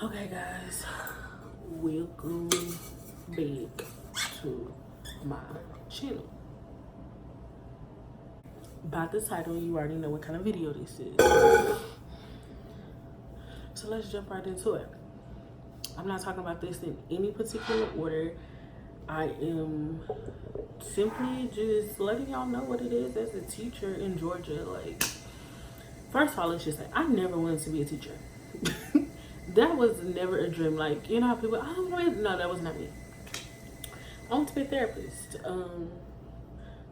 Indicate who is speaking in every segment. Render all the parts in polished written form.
Speaker 1: Okay guys, welcome back to my channel. By the title, you already know what kind of video this is. So let's jump right into it. I'm not talking about this in any particular order. I am simply just letting y'all know what it is as a teacher in Georgia. Like, first of all, let's just say I never wanted to be a teacher. That was never a dream. Like, you know how people, no, that was not me. I want to be a therapist,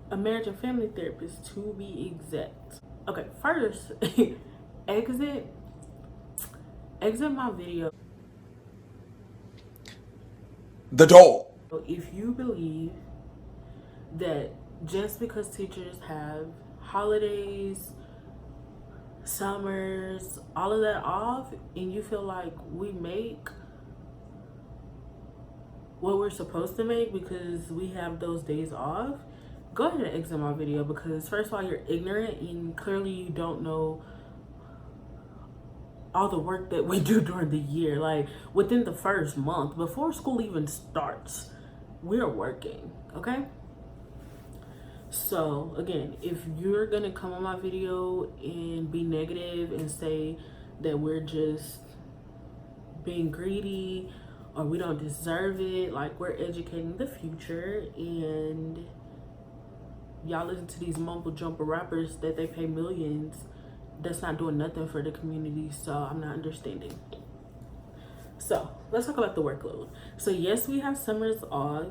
Speaker 1: a marriage and family therapist to be exact. Okay, first, exit my video.
Speaker 2: The door.
Speaker 1: If you believe that just because teachers have holidays, summers, all of that off, and you feel like we make what we're supposed to make because we have those days off, go ahead and exit my video, because first of all, you're ignorant and clearly you don't know all the work that we do during the year. Like, within the first month, before school even starts, we're working, okay? So again, if you're gonna come on my video and be negative and say that we're just being greedy or we don't deserve it, like, we're educating the future, and y'all listen to these mumble jumper rappers that they pay millions, that's not doing nothing for the community. So I'm not understanding. So let's talk about the workload. So yes, we have summers off,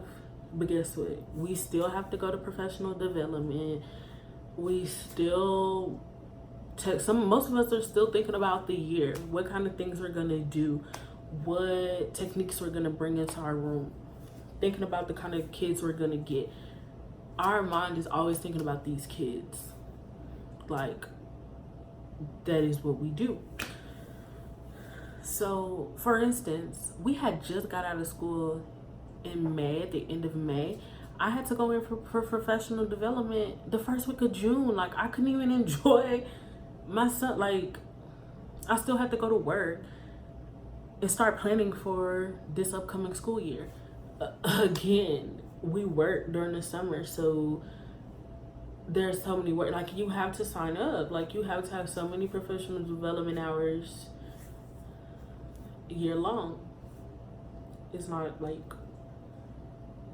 Speaker 1: but guess what? We still have to go to professional development. We still most of us are still thinking about the year, what kind of things we're gonna do, what techniques we're gonna bring into our room, thinking about the kind of kids we're gonna get. Our mind is always thinking about these kids. Like, that is what we do. So for instance, we had just got out of school in May, at the end of May. I had to go in for professional development the first week of June. Like, I couldn't even enjoy my son. Like, I still had to go to work and start planning for this upcoming school year. Again, we work during the summer, so there's so many work. Like, you have to sign up. Like, you have to have so many professional development hours year long. It's not like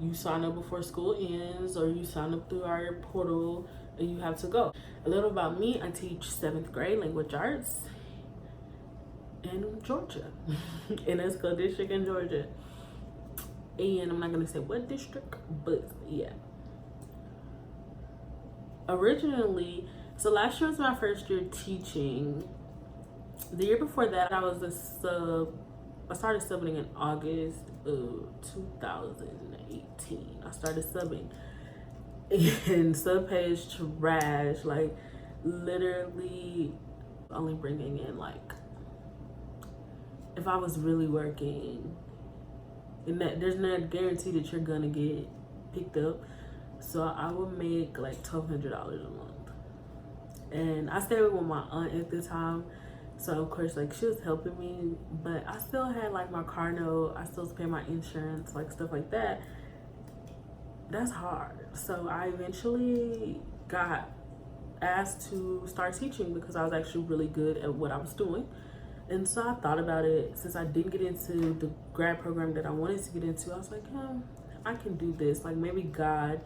Speaker 1: you sign up before school ends or you sign up through our portal and you have to go. A little about me: I teach 7th grade language arts in Georgia, in a school district in Georgia. And I'm not gonna say what district, but yeah. Originally, so last year was my first year teaching. The year before that, I was a sub. I started subbing in August of 2018. I started subbing, and sub pay is trash. Like, literally only bringing in, like, if I was really working, and that there's not guarantee that you're gonna get picked up, so I would make like $1,200 a month. And I stayed with my aunt at the time, so of course, like, she was helping me, but I still had like my car note, I still pay my insurance, like stuff like that. That's hard. So I eventually got asked to start teaching because I was actually really good at what I was doing. And so I thought about it. Since I didn't get into the grad program that I wanted to get into, I was like, I can do this. Like, maybe God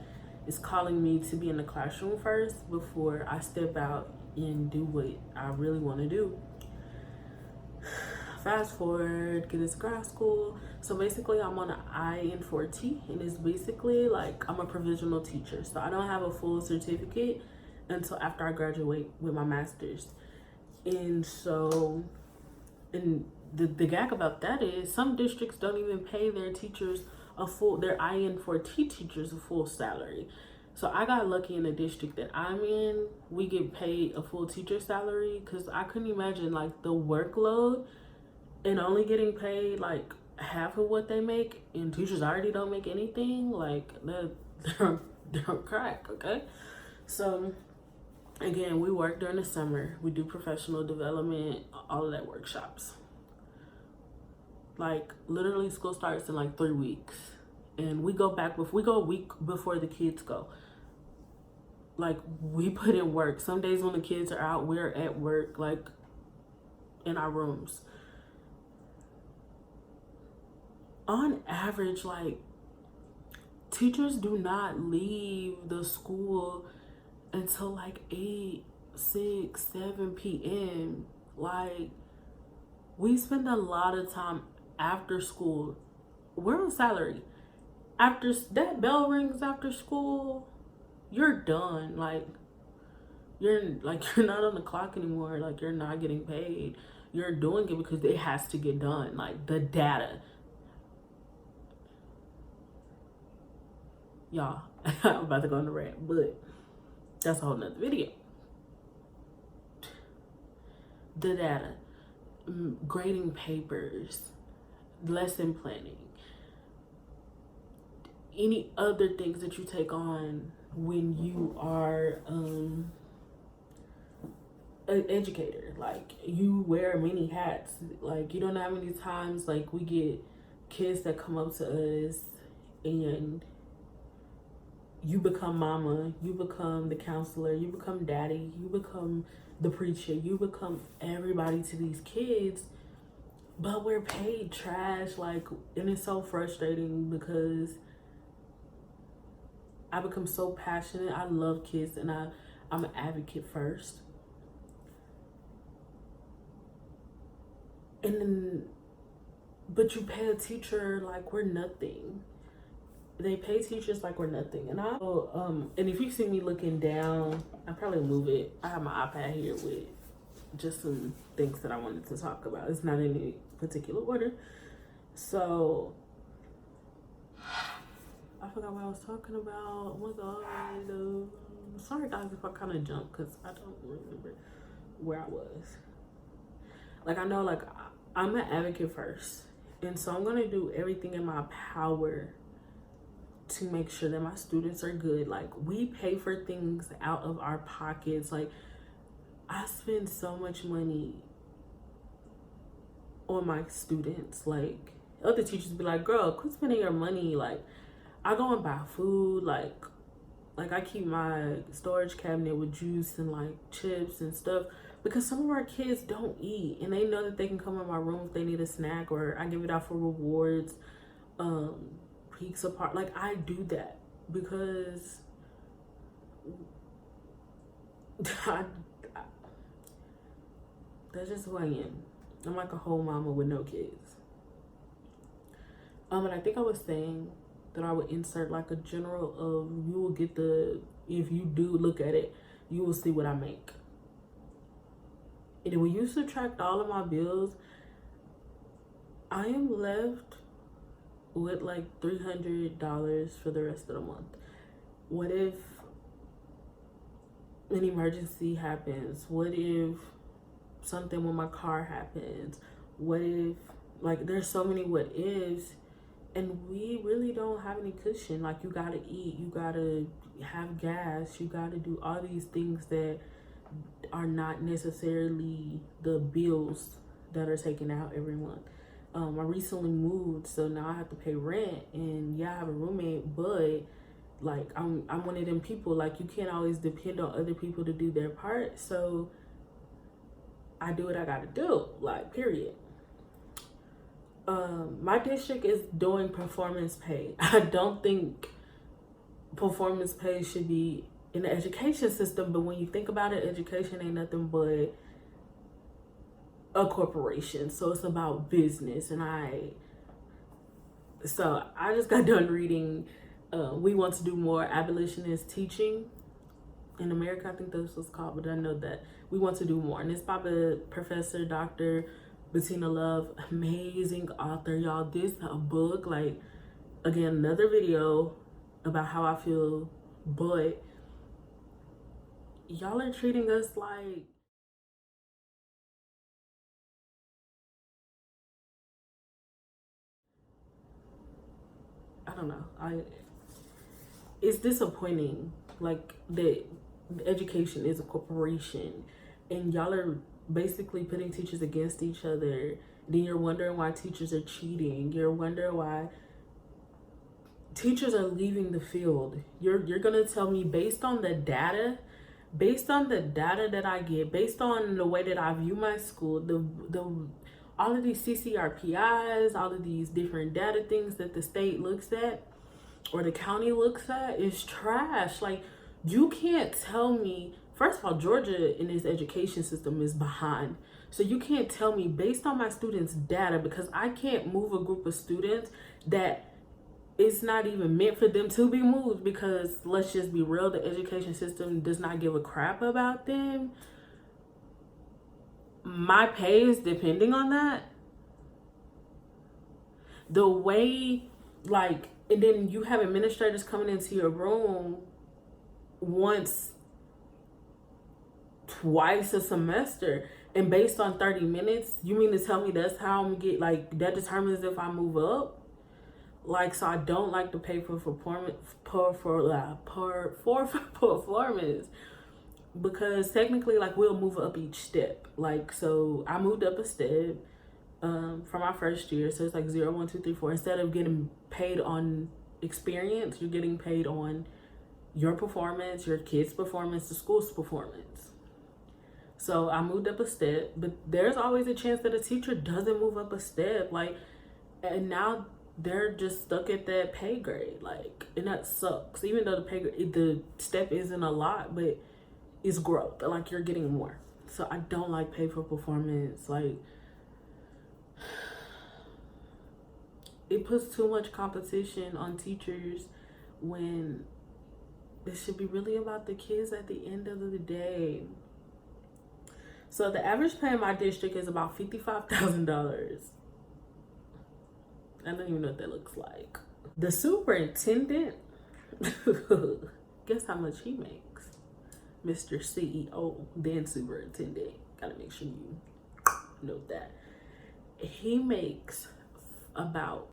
Speaker 1: is calling me to be in the classroom first before I step out and do what I really want to do. Fast forward, get into grad school. So basically, I'm on an IN4T, and it's basically like I'm a provisional teacher. So I don't have a full certificate until after I graduate with my master's. And so, and the gag about that is some districts don't even pay their teachers their IN4T teachers a full salary. So I got lucky in the district that I'm in, we get paid a full teacher salary, because I couldn't imagine like the workload and only getting paid like half of what they make, and teachers already don't make anything. Like, they're crack, okay? So again, we work during the summer, we do professional development, all of that workshops. Like, literally, school starts in like 3 weeks. And we go a week before the kids go. Like, we put in work. Some days when the kids are out, we're at work, like, in our rooms. On average, like, teachers do not leave the school until like 8, 6, 7 p.m. Like, we spend a lot of time after school. We're on salary. After that bell rings after school, you're done. Like, you're not on the clock anymore. Like, you're not getting paid. You're doing it because it has to get done. Like, the data. Y'all, I'm about to go on the rant, but that's a whole nother video. The data, grading papers, lesson planning, any other things that you take on when you are an educator. Like, you wear many hats. Like, you don't know how many times, like, we get kids that come up to us and you become mama, you become the counselor, you become daddy, you become the preacher, you become everybody to these kids, but we're paid trash. Like, and it's so frustrating because I become so passionate. I love kids, and I'm an advocate first. And then, but you pay a teacher like we're nothing. They pay teachers like we're nothing. And and if you see me looking down, I probably move it. I have my iPad here with just some things that I wanted to talk about. It's not in any particular order. So I forgot what I was talking about. Oh my God. Sorry guys if I kind of jumped because I don't remember where I was. Like, I know, like, I'm an advocate first. And so I'm going to do everything in my power to make sure that my students are good. Like, we pay for things out of our pockets. Like, I spend so much money on my students. Like, other teachers be like, girl, quit spending your money. Like, I go and buy food. Like I keep my storage cabinet with juice and like chips and stuff because some of our kids don't eat and they know that they can come in my room if they need a snack, or I give it out for rewards, weeks apart. Like, I do that because that's just who I am. I'm like a whole mama with no kids. And I think I was saying that I would insert like a general of, you will get if you do look at it, you will see what I make. And when you subtract all of my bills, I am left with like $300 for the rest of the month. What if an emergency happens? What if something with my car happens? What if, like, there's so many what ifs, and we really don't have any cushion. Like, you gotta eat, you gotta have gas, you gotta do all these things that are not necessarily the bills that are taken out every month. I recently moved, so now I have to pay rent, and yeah, I have a roommate, but like, I'm one of them people, like, you can't always depend on other people to do their part, so I do what I gotta do, like, period. My district is doing performance pay. I don't think performance pay should be in the education system, but when you think about it, education ain't nothing but a corporation, so it's about business. And I just got done reading We Want to Do More, Abolitionist Teaching in America. I think that's what's called, but I know that We Want to Do More, and it's by the professor Dr. Bettina Love. Amazing author, y'all. This book, like, again, another video about how I feel, but y'all are treating us like I don't know. It's disappointing, like, that education is a corporation and y'all are basically putting teachers against each other, Then you're wondering why teachers are cheating. You're wondering why teachers are leaving the field. You're gonna tell me based on the data that I get, based on the way that I view my school, the all of these CCRPIs, all of these different data things that the state looks at or the county looks at is trash. Like, you can't tell me, first of all, Georgia in its education system is behind. So you can't tell me based on my students' data, because I can't move a group of students that it's not even meant for them to be moved, because let's just be real, the education system does not give a crap about them. My pay is depending on that. The way, like, and then you have administrators coming into your room once, twice a semester, and based on 30 minutes, you mean to tell me that's how I'm gonna get, like, that determines if I move up? Like, so I don't like to pay for performance, for performance, because technically, like, we'll move up each step. Like, so I moved up a step for my first year, so it's like 0, 1, 2, 3, 4. Instead of getting paid on experience, you're getting paid on your performance, your kids' performance, the school's performance. So I moved up a step, but there's always a chance that a teacher doesn't move up a step. Like, and now they're just stuck at that pay grade. Like, and that sucks. Even though the step isn't a lot, but it's growth. Like, you're getting more. So I don't like pay for performance. Like, it puts too much competition on teachers when it should be really about the kids at the end of the day. So the average pay in my district is about $55,000. I don't even know what that looks like. The superintendent, guess how much he makes? Mr. CEO, then superintendent. Gotta make sure you note that. He makes about